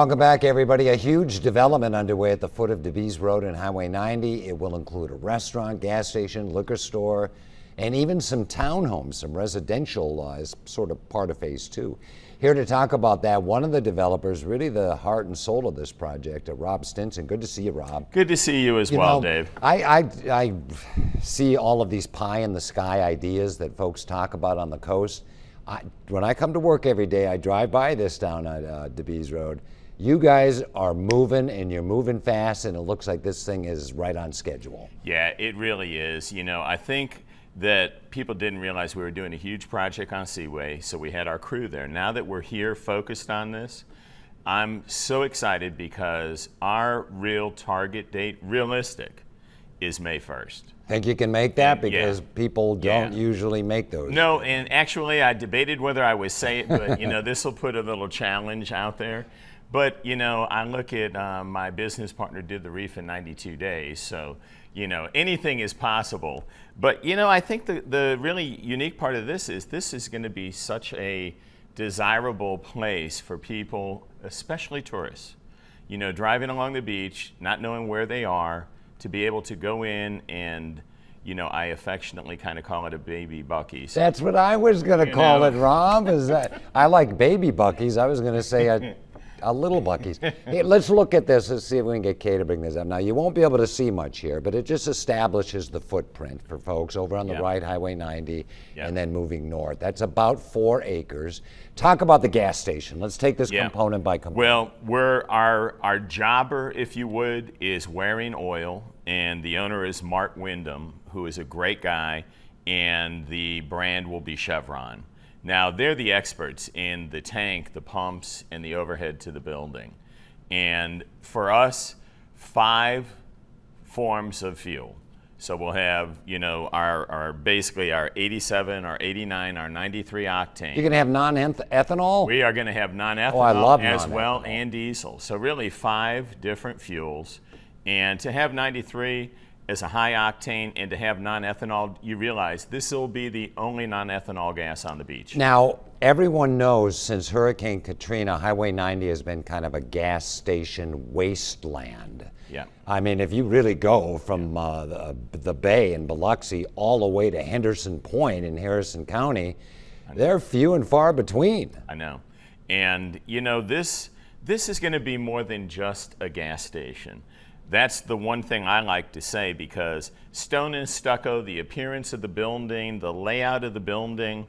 Welcome back, everybody. A huge development underway at the foot of DeBuys Road and Highway 90. It will include a restaurant, gas station, liquor store, and even some townhomes, some residential sort of part of phase 2. Here to talk about that, one of the developers, really the heart and soul of this project, Rob Stinson. Good to see you, Rob. Good to see you as well, Dave. I see all of these pie in the sky ideas that folks talk about on the coast. When I come to work every day, I drive by this down at DeBuys Road. You guys are moving, and you're moving fast, and it looks like this thing is right on schedule. Yeah, it really is. You know, I think that people didn't realize we were doing a huge project on Seaway, so we had our crew there. Now that we're here focused on this, I'm so excited because our real target date, realistic, is May 1st. Think you can make that? Because people don't usually make those. No, and actually I debated whether I would say it, but you know, this will put a little challenge out there. But, you know, I look at my business partner did the reef in 92 days, so, you know, anything is possible. But, you know, I think the really unique part of this is going to be such a desirable place for people, especially tourists, you know, driving along the beach, not knowing where they are, to be able to go in and, you know, I affectionately kind of call it a baby Buc-ee's. That's what I was going to call it, Rob. I like baby Buc-ee's. I was going to say a little Buc-ee's. Hey, let's look at this. Let's see if we can get Kay to bring this up. Now, you won't be able to see much here, but it just establishes the footprint for folks over on the right, Highway 90, and then moving north. That's about 4 acres. Talk about the gas station. Let's take this component by component. Well, our jobber, if you would, is Wearing Oil, and the owner is Mark Wyndham, who is a great guy, and the brand will be Chevron. Now, they're the experts in the tank, the pumps, and the overhead to the building. And for us, 5 forms of fuel. So we'll have, you know, our basically our 87, our 89, our 93 octane. You're going to have non-ethanol? We are going to have non-ethanol as well, and diesel. So really 5 different fuels. And to have 93 as a high octane and to have non-ethanol, you realize this will be the only non-ethanol gas on the beach. Now, everyone knows since Hurricane Katrina, Highway 90 has been kind of a gas station wasteland. Yeah. I mean, if you really go from the bay in Biloxi all the way to Henderson Point in Harrison County, they're few and far between. I know. And, you know, this is going to be more than just a gas station. That's the one thing I like to say, because stone and stucco, the appearance of the building, the layout of the building,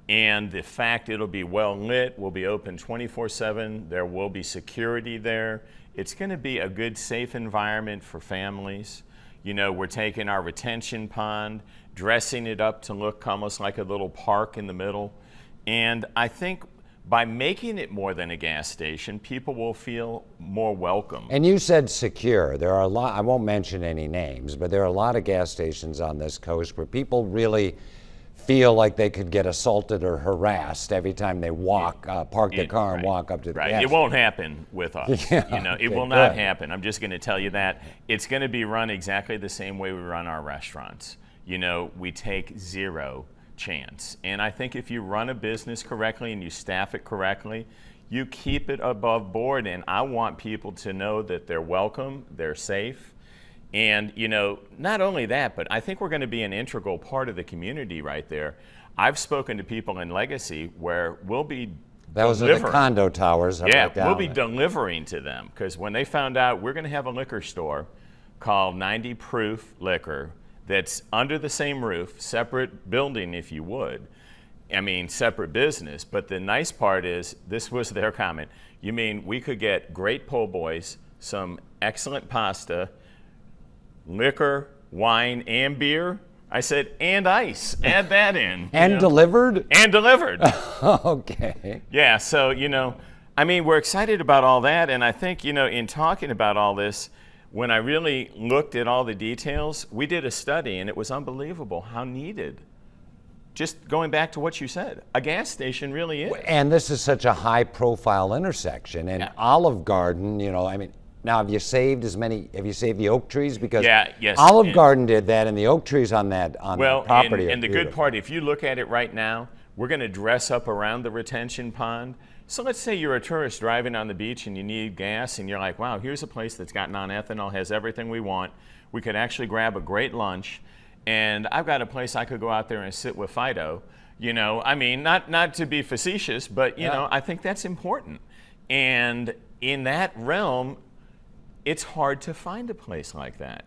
and the fact it'll be well lit, will be open 24/7, there will be security there. It's going to be a good, safe environment for families. You know, we're taking our retention pond, dressing it up to look almost like a little park in the middle. And I think by making it more than a gas station, people will feel more welcome. And you said secure. There are a lot, I won't mention any names, but there are a lot of gas stations on this coast where people really feel like they could get assaulted or harassed every time they walk, park their car and walk up to the gas station. It won't happen with us. You know, it will not happen. I'm just going to tell you that. It's going to be run exactly the same way we run our restaurants. You know, we take zero chance. And I think if you run a business correctly and you staff it correctly, you keep it above board. And I want people to know that they're welcome, they're safe. And, you know, not only that, but I think we're going to be an integral part of the community right there. I've spoken to people in Legacy where we'll be That was at the condo towers. We'll be delivering to them, because when they found out we're going to have a liquor store called 90 Proof Liquor that's under the same roof, separate building if you would. I mean, separate business. But the nice part is, this was their comment, you mean we could get great po' boys, some excellent pasta, liquor, wine, and beer? I said, and ice. Add that in. And delivered? And delivered. Okay. Yeah, so, you know, I mean, we're excited about all that. And I think, you know, in talking about all this, when I really looked at all the details, we did a study, and it was unbelievable how needed, just going back to what you said, a gas station really is. And this is such a high-profile intersection. And Olive Garden, you know, I mean, now have you saved the oak trees? Because Olive Garden did that, and the oak trees on that property and the good part, if you look at it right now, we're going to dress up around the retention pond. So let's say you're a tourist driving on the beach and you need gas and you're like, wow, here's a place that's got non-ethanol, has everything we want. We could actually grab a great lunch, and I've got a place I could go out there and sit with Fido. You know, I mean, not to be facetious, but you know, I think that's important. And in that realm, it's hard to find a place like that.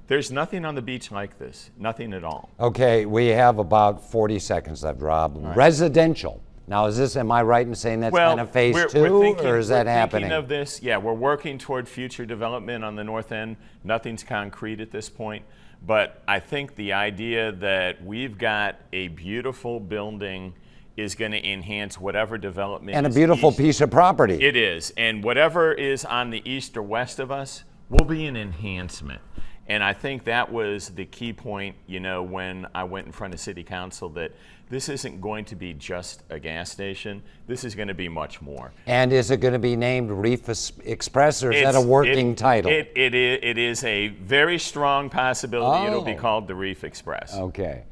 There's nothing on the beach like this, nothing at all. Okay, we have about 40 seconds left, Rob. Right. Residential. Now, am I right in saying that's kind of phase two, or is that happening? Thinking of this, yeah, we're working toward future development on the north end. Nothing's concrete at this point, but I think the idea that we've got a beautiful building is going to enhance whatever development and a beautiful piece of property. It is, and whatever is on the east or west of us will be an enhancement. And I think that was the key point, you know, when I went in front of City Council, that this isn't going to be just a gas station. This is going to be much more. And is it going to be named Reef Express, or is that a working title? It is a very strong possibility it'll be called the Reef Express. Okay.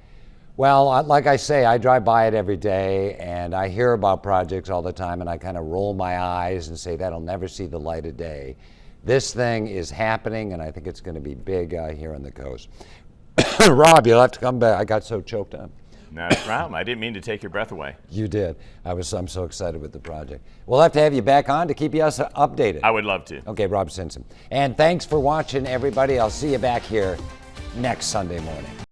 Well, like I say, I drive by it every day, and I hear about projects all the time, and I kind of roll my eyes and say that'll never see the light of day. This thing is happening, and I think it's going to be big here on the coast. Rob, you'll have to come back. I got so choked up. Not a problem. I didn't mean to take your breath away. You did. I'm so excited with the project. We'll have to have you back on to keep us updated. I would love to. Okay, Rob Stinson. And thanks for watching, everybody. I'll see you back here next Sunday morning.